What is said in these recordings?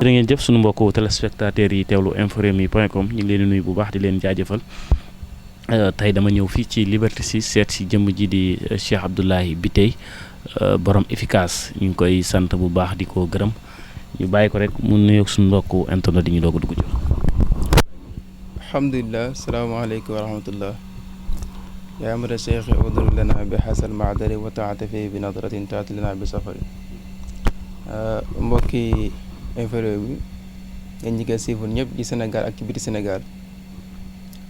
jërë ngeen jëf sunu mbokku téléspectateurs yi teewlu inforewmi.com ñu ngi leen di nuyu bu baax di leen jaajëfal tey dama ñëw fii ci Liberté 6 seet si jëmm ji di Cheikh Abdoulaye Biteye borom efficace ñu ngi koy sant bu baax di ko gërëm ñu bàyyi ko rek mu nuyoog suñu mbokku internet yi ñu doog a dugg ci. alhamdulilah salaamaaleykum wa rahmatullah yaa amara cheikh udul lana bi xasal maadari wa taatafi bi nadratin taati lana bi safari mbokki inférieur bi ngeen ñi koy siiful ñëpp ci Sénégal ak ci biti Sénégal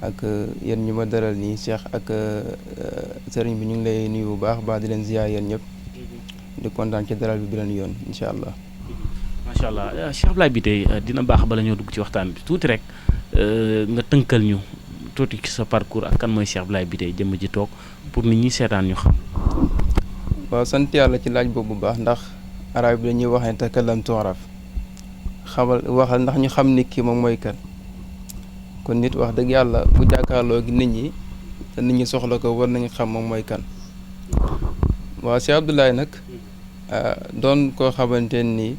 ak yéen ñu ma daral nii cheikh ak sëriñ bi ñu ngi lay nuyu bu baax di leen ziyaar yéen ñëpp di kontaan ci dalal bi beneen yoon incha allah. macha allah Cheikh Abdoulaye Biteye dina baax bala ñoo dugg ci waxtaan bi tuuti rek nga tënkal ñu tuuti ci sa parcours ak kan mooy Cheikh Abdoulaye Biteye jëmm ji toog pour nit ñi seetaan ñu xam. waaw sant yàlla ci laaj boobu bu baax ndax arab bi dañuy wax ne takallam tu'raf xamal waxal ndax ñu xam nit ki moom mooy kan kon nit wax dëgg yàlla bu jàkkaarloo gi nit ñi te nit ñi soxla ko war nañu xam moom mooy kan. waaw Cheikh Abdoulaye nag doon koo xamante nii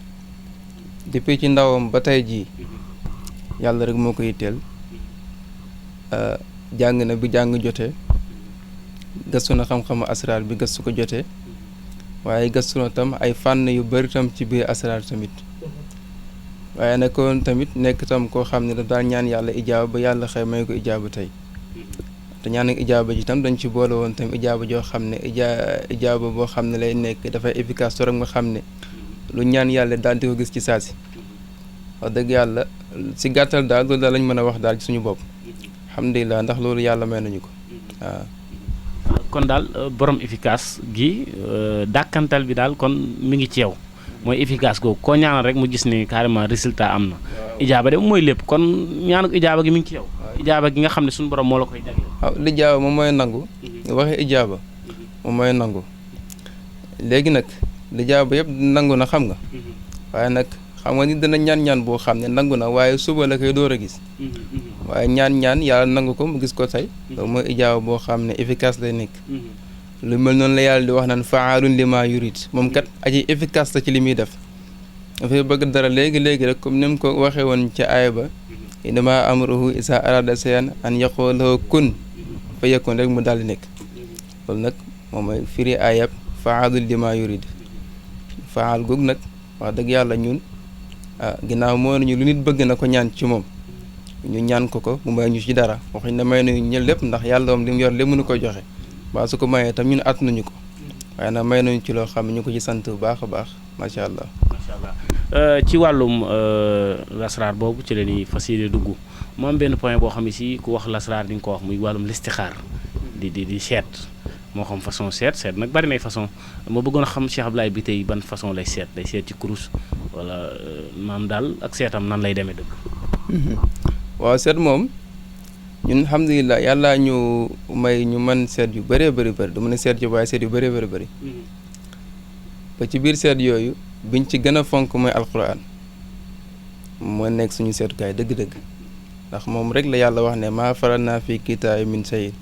depuis ci ndawam ba tey jii yàlla rek moo ko yitteel jàng na bi jàng jotee gëstu na xam-xamu asraar bi gëstu ko jotee waaye gëstu na tam ay fànn yu bari tam ci biir asraar tamit waaye nag kon tamit nekk tam koo xam ne daf daal ñaan yàlla ijaaba ba yàlla xëy may ko ijaaba tey te ñaan ak ijaaba ji tam dañ ci boole woon tam ijaaba joo xam ne ijaaba boo xam ne lay nekk dafay efficace torop nga xam ne lu ñaan yàlla daal di ko gis ci saasi wax dëgg yàlla si gàttal daal loolu daal lañ mën a wax daal ci suñu bopp alhamdulilah ndax loolu yàlla may nañu ko waaw. kon daal borom efficace gi dàkkantal bi daal kon mi ngi ci yow mooy efficace googu koo ñaanal rek mu gis ni carrément résultat am na. ijaaba de mooy lépp kon ñaanu ijaaba gi mi ngi ci yow. ijaaba gi nga xam ne suñu borom moo la koy jagleel. waaw li ijaaba moom mooy nangu. waxee ijaaba moom mooy nangu léegi nag li ijaaba yëpp nangu na xam nga. waaye nag xam nga ni dana ñaan boo xam ne nangu na waaye suba la koy door a gis. waaye ñaan yàlla nangu ko mu gis ko tey. loolu mooy ijaaba boo xam ne efficace lay nekk. lu mel noonu la yàlla di wax naan faalun lima yurid moom kat aji efficace la ci li muy def dafay bëgg dara léegi rek comme ni mu ko waxee woon ca aaya ba innama amruhu isa arada shay'an an yaqula lahu kun fa yakun rek mu daal di nekk loolu nag moom mooy firi aayab faalun lima yurid faal googu nag wax dëgg yàlla ñun ginnaaw moo nañu lu nit bëgg na ko ñaan ci moom ñu ñaan ko mu may ñu ci dara waxuñ ne may nañu ñël lépp ndax yàlla moom li mu yor lépp mënu ko joxe waaw su ko mayee tam ñun at nañu ko waaye nag may nañu ci loo xam ne ñu ko ci sant bu baax a baax macha allah. macha allah ci wàllum lasraar boobu ci la ñuy fas yéene dugg mu am benn point boo xam ne si ku wax lasraar di nga ko wax muy wàllum listixaar di seet moo xam façon seet nag bari nay façon ma bëggoon a xam Cheikh Abdoulaye Biteye ban façon lay seet ci kurus wala maam daal ak seetam nan lay demee dëgg. waaw seet moom. ñun alhamdulilah yàlla ñu may ñu mën seet yu bëree bëri du mën a seet yu waaye seet yu bëree bëri ba ci biir seet yooyu biñ ci gën a fonk mooy alquran moo nekk suñu seetukaay dëgg-dëgg ndax moom rek la yàlla wax ne maa faratnaa fii kitaabi min shay'in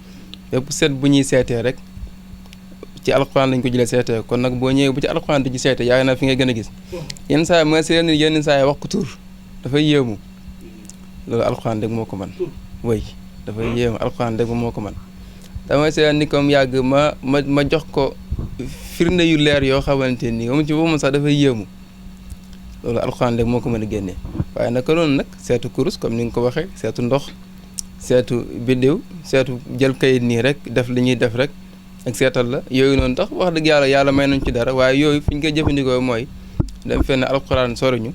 bépp seet bu ñuy seetee rek ci alquran lañ ko jëlee seetee kon nag boo ñëwee bu ci alquran di ci seetee yaa na fi nga gën a gis yenn saa yi ma seet ni yenn saa yi wax ko tur dafay yéemu loolu alquran rek moo ko mën way dafay yéem alxuraan rek moo ko man damay seet ni comme yàgg ma jox ko firnde yu leer yoo xamante nii moom ci boobu sax dafay yéemu loolu alxuraan rek moo ko mën a génnee waaye naka noonu nag seetu kurus comme ni nga ko waxee seetu ndox seetu biddiw seetu jël kayit nii rek def li ñuy def rek ak seetal la yooyu noonu tax wax dëgg yàlla may nañ ci dara waaye yooyu fi ñu koy jëfandikoo mooy dem fenn alxuraan soriñu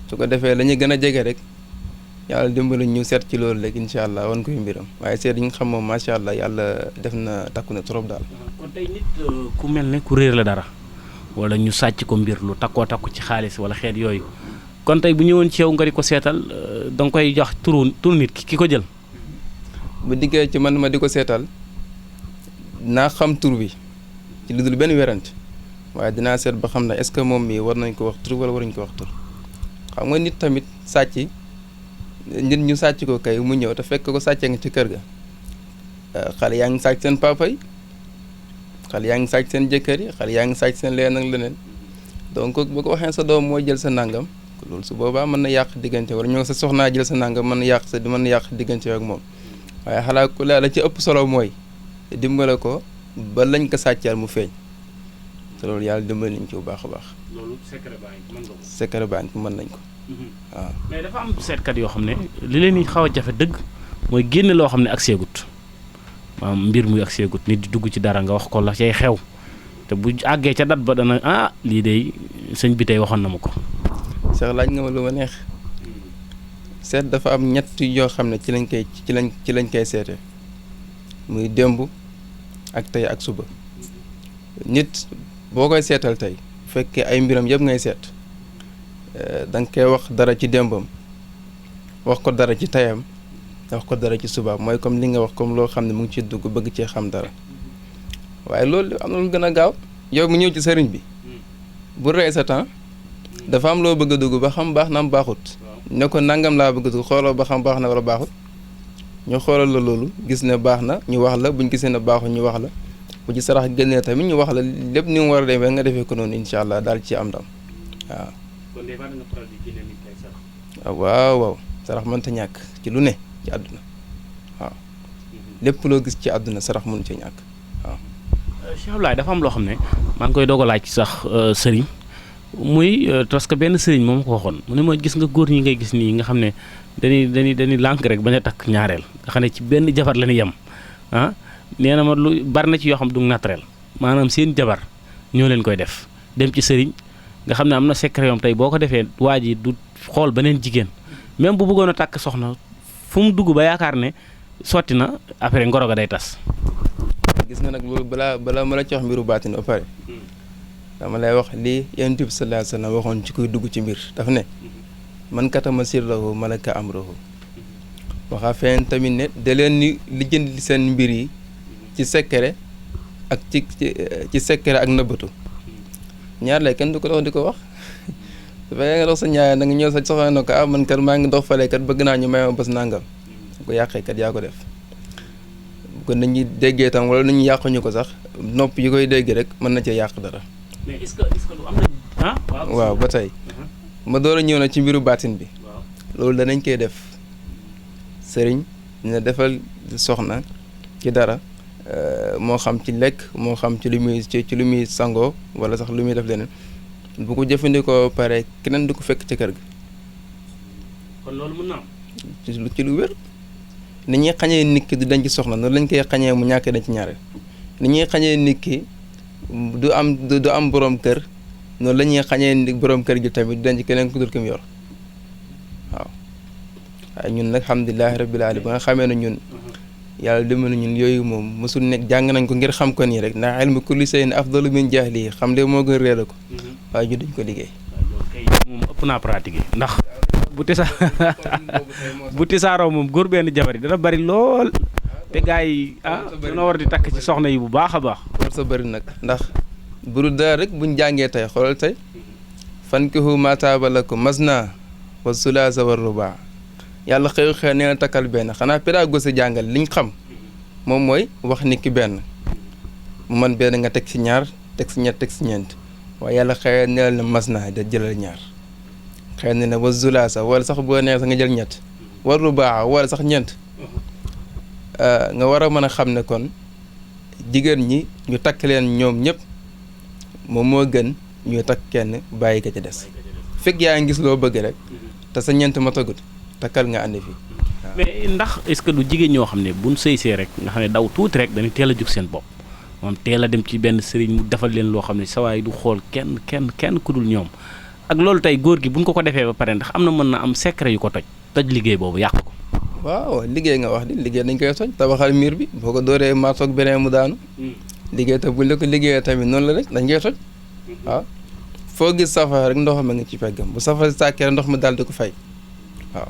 su ko defee la ñuy gën a jege rek yàlla dimbali ñu seet ci loolu rek incha allah wan koy mbiram waaye seet yi nga xam moom macha allah yàlla def na takku na trop daal. kon tey nit ku mel ne ku réer la dara wala ñu sàcc ko mbir lu takkoo takku ci xaalis wala xeet yooyu kon tey bu ñëwoon ci yow nga di ko seetal da nga koy jox turu nit ki ko jël. bu diggee ci man ma di ko seetal naa xam tur bi ci lu dul benn werante waaye dinaa seet ba xam ne est-ce que moom mii war nañ ko wax tur wala waruñ ko wax tur xam nga nit tamit sàcc. nit ñu sàcc ko kay mu ñëw te fekk ko sàccee nga ci kër ga xale yaa ngi sàcc seen papa yi xale yaa ngi sàcc seen jëkkër yi xale yaa ngi sàcc seen leneen ak leneen donc boo ko waxee sa doom mooy jël sa nangam loolu su boobaa mën na yàq diggante wala ñoo sa soxnaa jël sa nangam mën na yàq diggante ak moom waaye xalaa ku la ci ëpp solo mooy dimbale ko ba lañ ko sàccal mu feeñ te loolu yàlla dimbali nañ ci bu baax a baax. loolu secret baa ngi mën nga ko. secret baa ngi mën nañ ko. waaw mais dafa am seetkat yoo xam ne li leen di xaw a jafe dëgg mooy génne loo xam ne ak seegut maanaam mbir muy ak seegut nit di dugg ci dara nga wax ko la cay xew te bu àggee ca dat ba dana lii de sëñ bi tey waxoon na ma ko. Cheikh laaj nga ma lu ma neex seet dafa am ñett yoo xam ne ci lañ koy seete muy démb ak tey ak suba nit boo koy seetal tey bu fekkee ay mbiram yëpp ngay seet da nga koy wax dara ci démbam wax ko dara ci teyam wax ko dara ci subaam mooy comme li nga wax comme loo xam ne mu ngi ci dugg bëgg cee xam dara waaye loolu am na lu gën a gaaw yow mu ñëw ci sëriñ bi bu rey sa temps dafa am loo bëgg a dugg ba xam baax na am baaxut ne ko nangam laa bëgg a dugg xooloo ba xam baax na wala baaxut ñu xoolal la loolu gis ne baax na ñu wax la buñ gisee ne baaxut ñu wax la bu ci sarax génnee tamit ñu wax la lépp ni mu war a demee nga defee ko noonu incha allah daal ci am ndam waaw. kon des fois da nga faral di génne nit ay sarax. waaw sarax mënta ñàkk ci lu ne ci àdduna waaw lépp loo gis ci àdduna sarax mënu ci ñàkk waaw. Cheikh Abdoulaye dafa am loo xam ne maa ngi koy doog a laaj sax sëriñ muy parce que benn sëriñ moom ko waxoon mu ne ma gis nga góor ñi ngay gis nii nga xam ne dañuy lànk rek bañ a takk ñaareel nga xam ne ci benn jabar la ñuy yem nee na ma lu bari na ci yoo xam du naturel maanaam seen jabar ñoo leen koy def dem ci sëriñ nga xam ne am na secret yoom tey boo ko defee waa ji du xool beneen jigéen même bu bëggoon a takk soxna fu mu dugg ba yaakaar ne sotti na après ngoro ga day tas. gis nga nag loolu balaa ma la ci wax mbiru baatin ba pare dama lay wax lii Yonent bi sallallahu alayhi wa sallam waxoon ci kuy dugg ci mbir daf ne man katama sirrahu malaka amrahu waxaa feneen tamit ne da leen ni lijjanti seen mbir yi ci secret ak ci secret ak nëbbatu ñaar lay kenn du ko dox di ko wax su fekkee nga dox sa ñaar da nga ñëw sa soxla na ko man kat maa ngi dox fale kat bëgg naa ñu may ma bés nangam ko yàqee kat yaa ko def kon nit ñi déggee tam wala nit ñi yàquñu ko sax nopp yi koy dégg rek mën na cee yàq dara. mais est-ce que lu am na waaw ba tey ma door a ñëw na ci mbiru baatin bi loolu danañ koy def sëriñ dina defal soxna ci dara moo xam ci lekk moo xam ci lu muy sangoo wala sax lu muy def leneen bu ko jëfandikoo pare keneen du ko fekk ci kër ga. kon loolu mën na am. ci lu wér ni ñuy xañee nit ki du denc soxna noonu lañ koy xañee mu ñàkk denc ñaareel ni ñuy xañee nit ki du am borom kër noonu la ñuy xañee borom kër gi tamit du denc keneen ku dul ki mu yor waaw waaye ñun nag alhamdulilahi rabbil alamin ba nga xamee ne ñun yàlla dimbali ñun yooyu moom mosul nekk jàng nañ ko ngir xam ko nii rek ndax ilmu kulli shay'in afdalu min jahli xam de moo gën réer ko waaye ñu dañ ko liggéey. moom ëpp naa pratiqué ndax bu tisaaroo moom góor benn jabar yi dana bari lool te gars yi dana war di takk ci soxna yi bu baax a baax. war sa bëri nag ndax bu dul dara rek buñ jàngee tey xoolal tey fankihu maa taaba lakum masna wa sulaasa wa rubaa yàlla xëy nee na takkal benn xanaa pédagogie jàngal liñ xam moom mooy wax nit ki benn mu man benn nga teg ci ñaar teg ci ñett teg ci ñeent waaye yàlla xëy nee na masna da jëlal ñaar xëy na ne wa sulaasa wala sax boo nee sax nga jël ñett wa rubaa wala sax ñeent nga war a mën a xam ne kon jigéen ñi ñu takk leen ñoom ñëpp moom moo gën ñu takk kenn bàyyi ka ca des fekk yaa ngi gis loo bëgg rek te sa ñeent ma tagut takkal nga ànd fii. mais ndax est-ce que du jigéen ñoo xam ne buñ sëysee rek nga xam ne daw tuuti rek dañuy teel a jug seen bopp moom teel a dem ci benn sëriñ mu defal leen loo xam ne sawaay du xool kenn ku dul ñoom ak loolu tey góor gi buñ ko defee ba pare ndax am na mën na am secret yu ko toj liggéey boobu yàq ko. waaw liggéey nga wax di liggéey dañ koy toj tabaxal miir bi boo ko dooree martoog beneen mu daanu. liggéey te buñ la ko liggéeyee tamit noonu la rek dañ koy toj waaw foo gis safara rek ndox ma nga ci peggam bu safara sàkkee ndox mi daal di ko fay waaw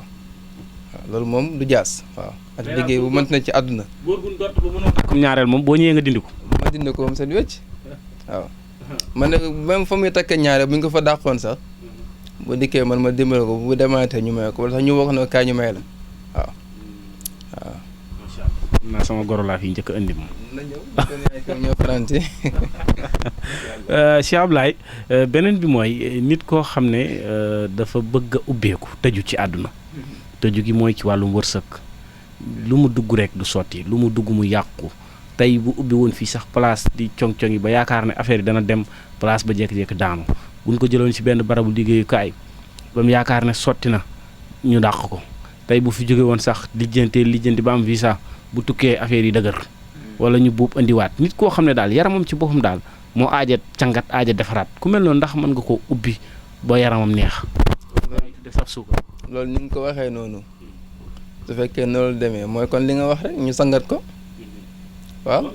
loolu moom du jaas waaw ak liggéey bu mënti na ci àdduna. góor gu dort ba mënoo takk ñaareel moom boo ñëwee nga dindi ko. ma dindi ko moom seen wecc waaw man ne même fa muy takkee ñaareel bu ñu ko fa dàqoon sax bu dikkee man ma dimbale ko bu demaatee ñu may ko wala sax ñu wax na kaay ñu may la waaw. macha allah naa sama goro laa fi njëkk a indi moom. na ñëw faranti. Cheikh Ablaye beneen bi mooy nit koo xam ne dafa bëgg a ubbeeku tëju ci àdduna. tëju gi mooy ci wàllum wërsëg lu mu dugg rek du sotti lu mu dugg mu yàqu tey bu ubbi woon fii sax place di cong-cong yi ba yaakaar ne affaire yi dana dem place ba jékki-jékki daanu buñ ko jëloon ci benn barabu liggéeyukaay ba mu yaakaar ne sotti na ñu dàq ko tey bu fi jóge woon sax lijjanti ba am visa bu tukkee affaire yi dëgër wala ñu buub indiwaat nit koo xam ne daal yaramam ci boppam daal moo aaja cangat aaja defaraat ku mel noonu ndax mën nga koo ubbi ba yaramam neex. loolu ni nga ko waxee noonu su fekkee noonu la demee mooy kon li nga wax rek ñu sangat ko waaw.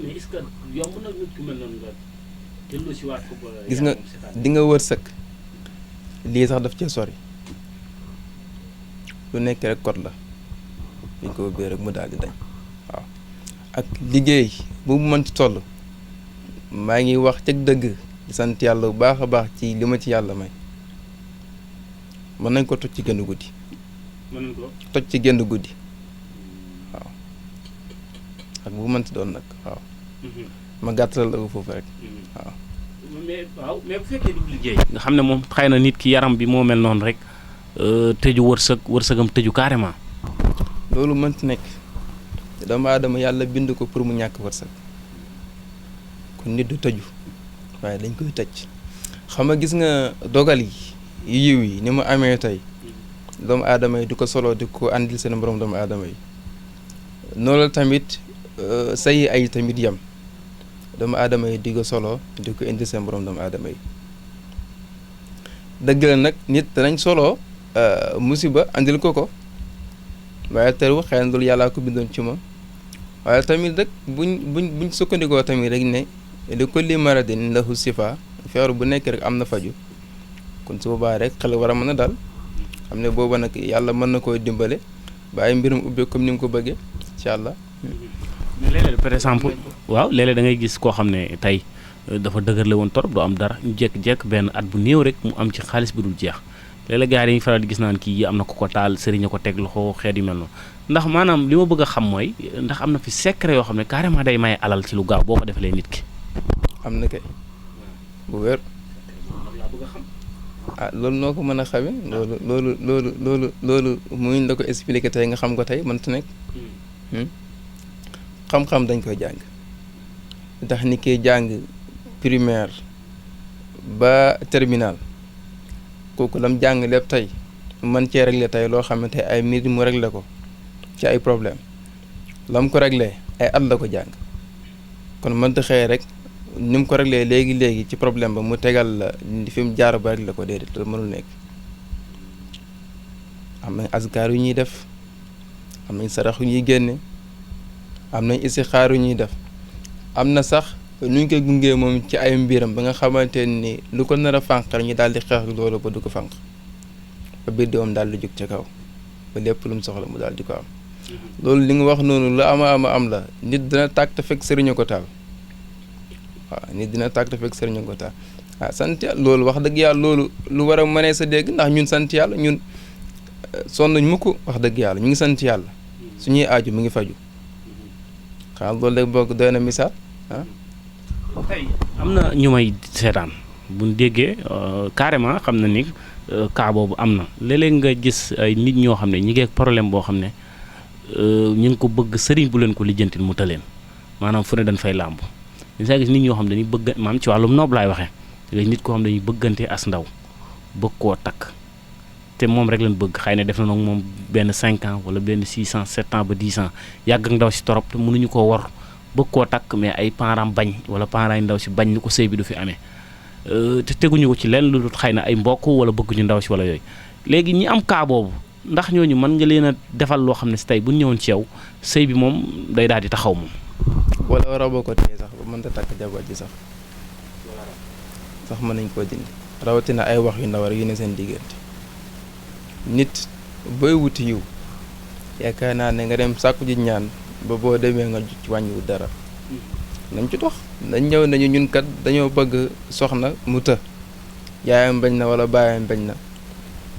gis nga di nga wërsëg lii sax daf cee sori lu nekk rek code la dañ ko ubbee rek mu daal di dañ waaw ak liggéey bu mu mënti toll maa ngi wax cëg dëgg di sant yàlla bu baax a baax ci li ma ci yàlla may mën nañ ko toj ci genn guddi. toj ci genn guddi waaw ak bu mënti doon nag waaw. ma gàttal la ko foofu rek waaw. mais bu fekkee du liggéey. nga xam ne moom xëy na nit ki yaram bi moo mel noonu rek tëju wërsëgam tëju carrément. loolu mënti nekk doomu aadama yàlla bind ko pour mu ñàkk wërsëg kon nit du tëju waaye dañ koy tëj xam nga gis nga dogal yi yiw yi ni mu amee tey doomu aadama yi du ko solo di ko àndil seen borom doomu aadama yi noonu la tamit say ay tamit yem doomu aadama yi di ko solo di ko indi seen borom doomu aadama yi dëgg la nag nit danañ solo musiba andil ko waaye teru xëy na loolu yàllaa ko bindoon ci moom waaye tamit rek buñ sukkandikoo tamit rek ne li kulli maradin lahu sifa feebar bu nekk rek am na faju kon su boobaa rek xel war a mën a dal xam ne booba nag yàlla mën na koo dimbale ba ay mbirum ubbee comme ni mu ko bëggee incha allah. mais léeg-léeg par exemple waaw léeg-léeg da ngay gis koo xam ne tey dafa dëgërle woon torop du am dara ñu jékki-jékki benn at bu néew rek mu am ci xaalis bi dul jeex léeg-léeg gars yi dañuy faral di gis naan kii am na ko taal sëriñ a ko teg loxo xeet yu mel noonu ndax maanaam li ma bëgg a xam mooy ndax am na fi secret yoo xam ne carrément day maye alal ci lu gaaw boo ko defalee nit ki. am na kay bu wér. loolu noo ko mën a xamee loolu muñ la ko expliqué tey nga xam ko tey mënta nekk xam-xam dañ koy jàng ndax ni koy jàng primaire ba terminal kooku lam jàng lépp tey man cee réglé tey loo xam ne tey ay minutes mu réglé ko ci ay problème lam ko réglé ay at la ko jàng kon mënta xëy rek ni mu ko réglé léegi ci problème ba mu tegal la fi mu jaar ba réglé ko déedéet loolu mënul nekk am nañ azkar yu ñuy def am nañ sarax yu ñuy génne am nañ istixaar yu ñuy def am na sax nu ñu koy gungee moom ci ay mbiram ba nga xamante ni lu ko nar a fànq ñu daal di xeex loolu ba du ko fànq ba biir doom daal di jóg ca kaw ba lépp lu mu soxla mu daal di ko am loolu li nga wax noonu lu am la nit dina tàkk te fekk sëriñu ko taal waaw nit dina tàkk te fekk sëriñu ko taal waaw sant yàlla loolu wax dëgg yàlla loolu lu war a mënee sa dégg ndax ñun sant yàlla ñun sonn nañ mukk wax dëgg yàlla ñu ngi sant yàlla suñuy aaju mu ngi faju xam loolu rek bokk doy na misaal ah. tey am na ñu may seetaan buñ déggee carrément xam na ni cas boobu am na léeg-léeg nga gis ay nit ñoo xam ne ñi ngi ak problème boo xam ne ñu ngi ko bëgg sëriñ bu leen ko lijjantil mu tëleen maanaam fu ne dañ fay làmb dañ saa gis nit ñoo xam ne dañuy bëgg maam ci wàllum noob laay waxee léegi nit koo xam ne dañuy bëggante as ndaw bëgg koo takk te moom rek lañ bëgg xëy na def na nag moom benn 5 ans wala benn 6 ans 7 ans ba 10 ans yàgg ak ndaw si torop te mënuñu koo war bëgg koo takk mais ay parents bañ wala parents yi ndaw si bañ ni ko sëy bi du fi amee te teguñu ko ci leen lu dul xëy na ay mbokk wala bëgguñu ndaw si wala yooyu léegi ñi am cas boobu ndax ñooñu mën nga leen a defal loo xam ne si tey bu ñu ñëwoon ci yow sëy bi moom day daal di taxaw moom. wala waroo ko téye sax ba mënta takk jabar ji sax mën nañ koo dindi rawatina ay wax yu ndaw rek yu ne seen diggante nit booy wuti yiw yaakaar naa ne nga dem sàkku ji ñaan ba boo demee nga ci wàññiwu dara nañ ci dox dañ ñëw nañu ñun kat dañoo bëgg soxna mu të yaayam bañ na wala baayam bañ na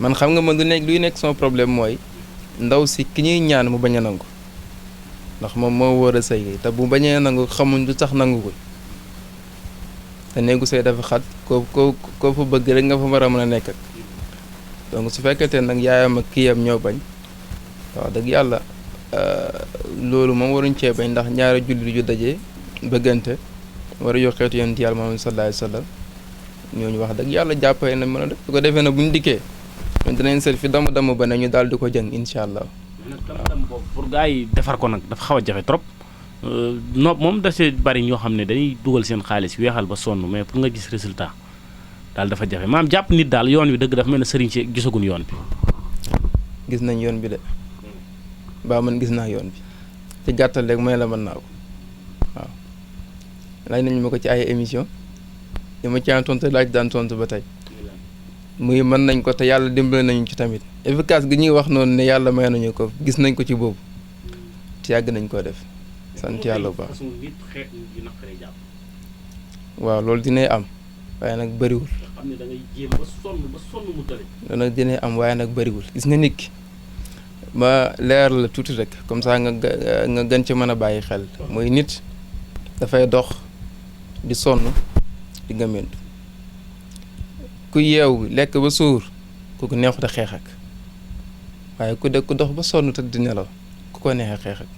man xam nga man luy nekk sama problème mooy ndaw si ki ñuy ñaan mu bañ a nangu ndax moom moo war a sëy te bu bañee nangu xamuñ lu tax nangu ko te néegu sëy dafa xat koo fa bëgg rek nga fa war a mën a nekk ak donc su fekkete nag yaayam ak kiyam ñoo bañ wax dëgg yàlla loolu moom waruñ cee bañ ndax ñaari jullit yu daje bëggante war a yokkeetu yonent yàlla Muhammad sallallahu alayhi wa sallam ñooñu wax dëgg yàlla jàppale na mën a def su ko defee nag bu ñu dikkee ñun dinañ seet fi damm ba ne ñu daal di ko jëng incha allah. dam boobu pour gars yi defar ko nag dafa xaw a jafe trop no moom da see bari ñoo xam ne dañuy dugal seen xaalis weexal ba sonn mais pour nga gis résultat daal dafa jafe maam jàpp nit daal yoon wi dëgg dafa mel ne sëriñ si gisaguñ yoon bi. gis nañ yoon bi de baa man gis naa yoon bi ci gàttal rek may la mën naa ko waaw laaj nañu ma ko ci ay émission li ma caan tontu laaj daan tontu ba tey muy mën nañ ko te yàlla dimbale nañu ci tamit efficace gi ñuy wax noonu ne yàlla may nañu ko gis nañ ko ci boobu te yàgg nañ koo def sant yàlla bu baax waaw loolu dinay am waaye nag bëriwul loolu nag dinay am waaye nag bëriwul gis nga nit ki ma leer la tuuti rek comme ça nga gën ci mën a bàyyi xel mooy nit dafay dox di sonn di gëmmentu ku yeewu lekk ba suur kooku neexut a xeex ak waaye ku dox ba sonn te di nelaw ku ko neexee xeex ak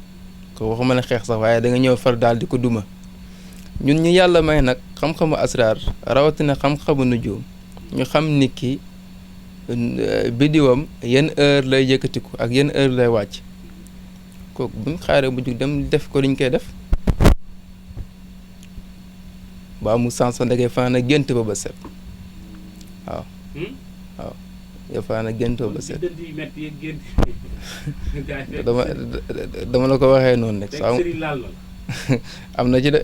ko waxuma ne xeex sax waaye da nga ñëw far daal di ko duma ñun ñu yàlla may nag xam-xamu asraar rawatina xam-xamu nujum ñu xam nit ki bidiwam yenn heure lay yëkkatiku ak yenn heure lay wàcc kooku buñ xaaree bu jug dem def ko liñ koy def ba mu sens da ngay fanaan ak gént ba set waaw waaw yow fanaan ak gént ba set dama la ko waxee noonu rek saa am na ci de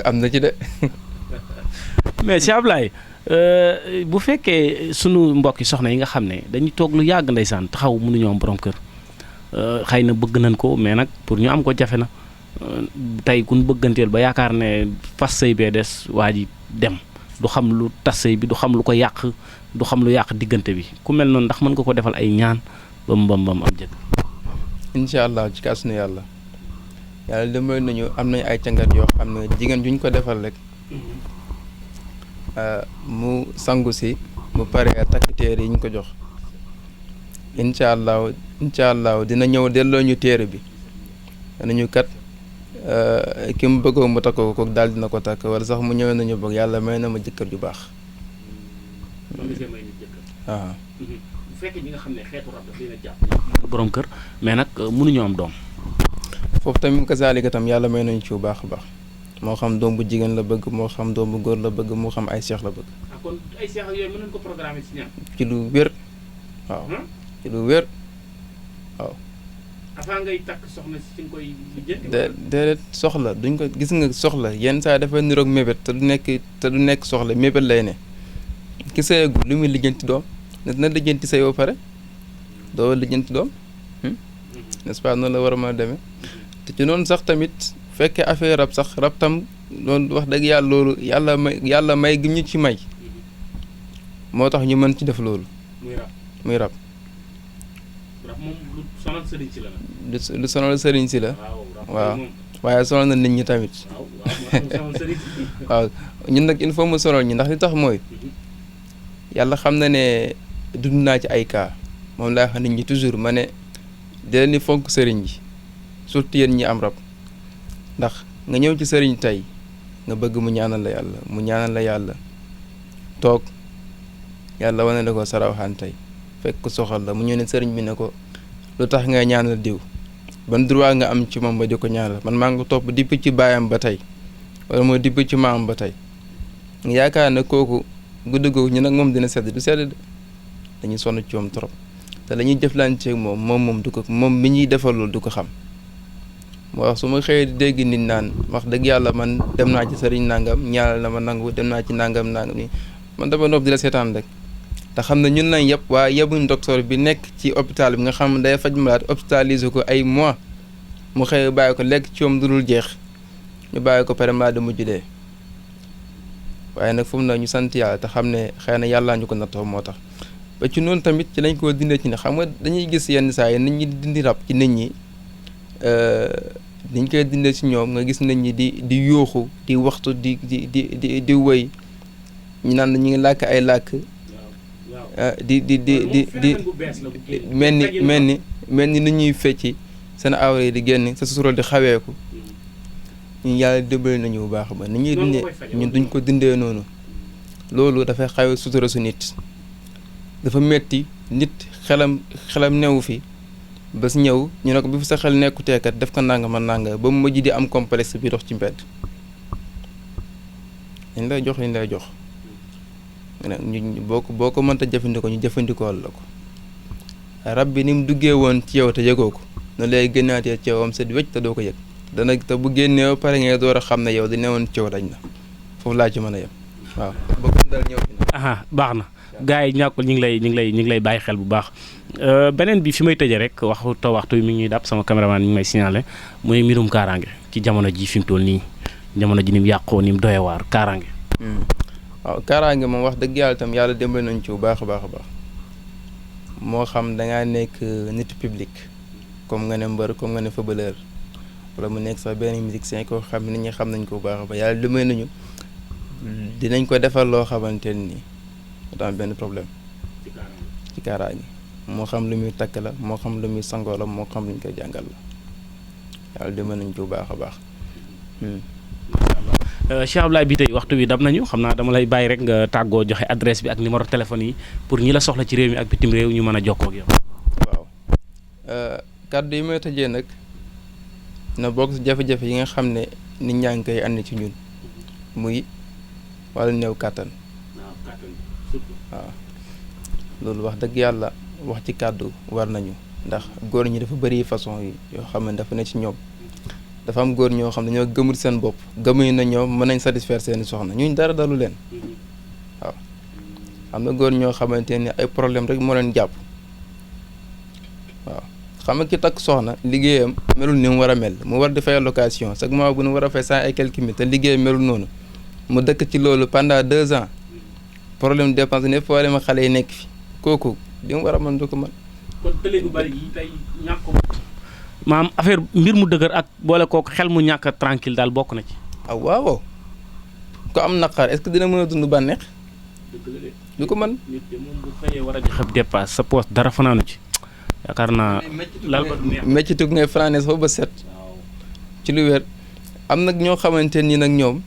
am na ci de mais Cheikh Ablaye bu fekkee sunu mbokki soxna yi nga xam ne dañuy toog lu yàgg ndeysaan taxaw mënuñoo am borom kër xëy na bëgg nañ ko mais nag pour ñu am ko jafe na tey kun bëgganteel ba yaakaar ne fas sëy bee des waa ji dem du xam lu tas sëy bi du xam lu ko yàq du xam lu yàq diggante bi ku mel noonu ndax mën nga ko defal ay ñaan ba mu am jëkk incha allah ci kàttanu yàlla yàlla dimbali nañu am nañu ay càngat yoo xam ne jigéen juñ ko defal rek mu sangu si mu paree takk téere yi ñu ko jox incha allah dina ñëw delloo ñu téere bi nañu kat ki mu bëggoo mu takk ko daal dina ko takk wala sax mu ñëwee nañu bëgg yàlla may na ma jëkkër ju baax. waaw. bu fekkee ñi nga xam ne xeetu rab daf leen a jàpp borom kër mais nag mënuñoo am doom. foofu tamit kazaalika tam yàlla may nañu ci bu baax a baax moo xam doom bu jigéen la bëgg moo xam doom bu góor la bëgg moo xam ay seex la bëgg. kon ay seex yooyu mën nañu ko programmer ci ñaan. ci lu wér waaw ci lu wér waaw. avant ngay takk soxna si nga koy lijjanti. déedéet soxla duñ ko gis nga soxla yenn saa dafay niroog mébét te du nekk soxla mébét lay ne ki sëyagul lu muy lijjanti doom na lijjanti sëy ba pare doo lijjanti doom n'est-ce pas noonu la war a mën a demee te ci noonu sax tamit fekkee affaire rab sax rab tam loolu wax dëgg yàlla loolu yàlla may gi ñu ci may moo tax ñu mën ci def loolu. muy rab. moom lu sonal sëriñ si la nag. lu sonal sëriñ si la. waaw waaye sonal na nit ñi tamit. waaw ñun nag il faut mu sonal ñi ndax li tax mooy yàlla xam na ne dund naa ci ay cas moom laa xam nit ñi toujours ma ne dina ni fonk sëriñ ji surtout yéen ñi am rab ndax nga ñëw ci sëriñ tey nga bëgg mu ñaanal la yàlla toog yàlla wane la ko sarawaxaan tey fekk ko soxal la mu ñëw ne sëriñ bi ne ko lu tax ngay ñaanal diw ban droit nga am ci moom ba di ko ñaanal man maa ngi ko topp dipp ci baayam ba tey wala moo dipp ci maam ba tey yaakaar ne kooku guddi googu ñu nag moom dina sedd du sedd de dañuy sonn ci moom trop te la ñuy jëflanteeg moom du ko moom mi ñuy defal loolu du ko xam moo wax su ma xëyee di dégg nit naan wax dëgg yàlla man dem naa ci sëriñ nangam ñaanal na ma nangu dem naa ci nangam ni man dama nopp di la seetaan rek te xam ne ñun nañ yëpp waaye yebuñ docteur bi nekk ci hôpital bi nga xam ne day faj malade hospitalisé ko ay mois mu xëy bàyyi ko lekk ci moom du dul jeex ñu bàyyi ko pare malade mujj dee waaye nag fu mu ne ñu sant yàlla te xam ne xëy na yàllaa ñu ko nattoo moo tax ba ci noonu tamit ci lañ koo dindee ci ne xam nga dañuy gis yenn saa yi nit ñi dindi rab ci nit ñi niñ koy dindee ci ñoom nga gis nañ ñi di yuuxu di waxtu di wëy ñu naan ñu ngi làkk ay làkk di mel ni ñuy fecci seen awra yi di génn sa sutura di xaweeku ñun yàlla dimbali nañu bu baax ba ni ñuy dindee ñun duñ ko dindee noonu loolu dafay xawe sutura su nit dafa metti nit xelam newu fi bés ñëw ñu ne ko bi fi sa xel nekkuteekat def ko nanga ma nanga ba mu mujj di am complexe bi dox ci mbedd liñ lay jox boo ko mënta jëfandikoo ñu jëfandikool la ko rab bi ni mu duggee woon ci yow te yëgoo ko noonu lay génnaatee ci yow am set wecc te doo ko yëg te bu génnee ba pare ngay door a xam ne yow di newoon ci yow dañ na foofu laa ci mën a yem waaw ba ko dal ñëw aha baax na gars yi ñàkkul ñu ngi lay bàyyi xel bu baax beneen bi fi may tëjee rek waxtu mi ngi ñuy dàpp sama caméraman mi ngi may signalé mooy mbirum kaaraange ci jamono ji fi mu toll nii jamono ji ni mu yàqoo ni mu doyee waar kaaraange. waaw kaaraange moom wax dëgg yàlla tam yàlla dimbali nañ ci bu baax a baax a baax moo xam dangaa nekk nit public comme nga ne mbër comme nga ne footballeur wala mu nekk sax benn musicien koo xam nit ñi xam nañ ko bu baax a baax yàlla dimbali nañu dinañ ko defal loo xamante ni daam benn problème ci kaaraange moo xam lu muy takk la moo xam lu muy sangoo la moo xam lu ñu koy jàngal la yàlla dimbali nañ ci bu baax a baax. Cheikh Abdoulaye bi tey waxtu wi dab nañu xam naa dama lay bàyyi rek nga tàggoo joxe adresse bi ak numéro téléphone yi pour ñi la soxla ci réew mi ak bitim réew ñu mën a jokkoo ak yow. waaw kàddu yi may tëjee nag na bokk si jafe-jafe yi nga xam ne nit ñaa ngi koy andi ci ñun muy wàllu néew kàttan waaw loolu wax dëgg yàlla wax ci kàddu war nañu ndax góor ñi dafa bëri façon yi yoo xam ne dafa ne ci ñoom. dafa am góor ñoo xam ne ñoo gëmul seen bopp gëmuñu na ñoom mën nañ satisfaire seeni soxna ñuñ dara dalu leen waaw am na góor ñoo xamante ni ay problème rek moo leen jàpp waaw xam nga ki takk soxna liggéeyam melul ni mu war a mel mu war di fay location chaque mois bu nu war a fay 100 et quelques mille te liggéeyam melul noonu mu dëkk ci loolu pendant 2 ans problème dépense ne problème xale yi nekk fi kooku li mu war a mën du ko mën. kon tële gu bari yi tey ñàkk maam affaire mbir mu dëgër ak boole kooku xel mu ñàkk a tranquille daal bokk na ci. ah waaw ko am naqar est-ce que dina mën a dund bànneex. du ko mën. nit de moom bu xëyee war a joxe dépasse sa poste dara fanaanu ci yaakaar naa. lal ba du neex méccitu ngay fanaane fa ba set. ci lu wér am nag ñoo xamante ni nag ñoom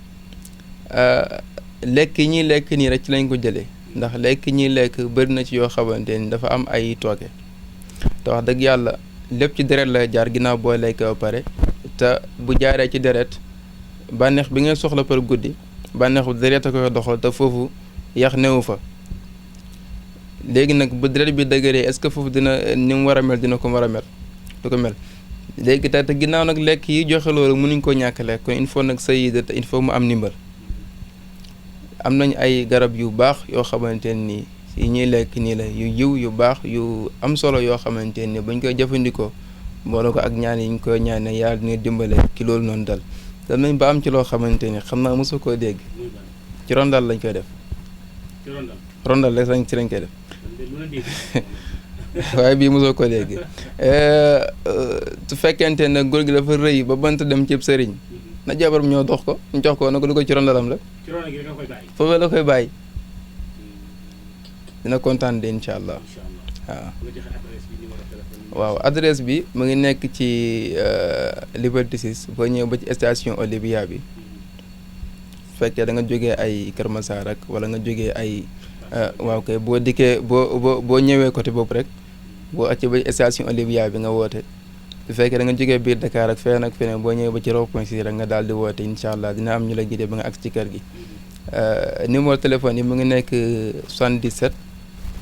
lekk yi ñuy lekk nii rek ci lañ ko jëlee ndax lekk ñuy lekk bëri na ci yoo xamante ni dafa am ay tooke te wax dëgg yàlla. lépp ci deret lay jaar ginnaaw boo lekk ba pare te bu jaaree ci deret bànneex bi ngay soxla par guddi bànneexu deret a koy doxal te foofu yax newu fa léegi nag bu deret bi dëgëree est-ce que foofu dina ni mu war a mel dina ko war a mel du ko mel léegi te ginnaaw nag lekk yi joxe loolu mënuñ ko ñàkk lekk kon il faut nag sëy te il faut mu am ndimbal am nañ ay garab yu baax yoo xamante nii yi ñuy lekk nii la yu yiw yu baax yu am solo yoo xamante ni buñ koy jëfandikoo boole ko ak ñaan yi ñu koy ñaane yàlla dina dimbale ki loolu noonu dal dem nañ ba am ci loo xamante ni xam naa mosu koo dégg ci rondal lañ koy def rondal rek ci lañ koy def waaye bii mosoo koo dégg su fekkente ne góor gi dafa rëy ba bant dem cib sëriñ na jabaram ñoo dox ko ñu jox ko na ko du ko ci rondalam la foofu la koy bàyyi dina kontaan de incha allah waaw adresse bi mu ngi nekk ci Liberté 6 boo ñëwee ba ci station Olivia bi fekkee da nga jógee ay Kër Massar rek wala nga jógee ay waaw kay boo dikkee boo ñëwee côté boobu rek boo accee ba ci station Olivia bi nga woote su fekkee da nga jógee biir Dakar ak feneen ak feneen boo ñëwee ba ci rond-point si rek nga daal di woote incha allah dina am ñu la guidé ba nga agsi ci kër gi numéro téléphone yi mu ngi nekk 77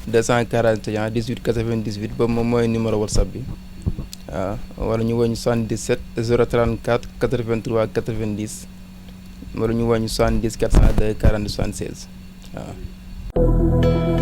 241 18 98 boobu moom mooy numéro WhatsApp bi waaw wala ñu woñ 77 034 83 90 wala ñu woñ 70 402 40 76 waaw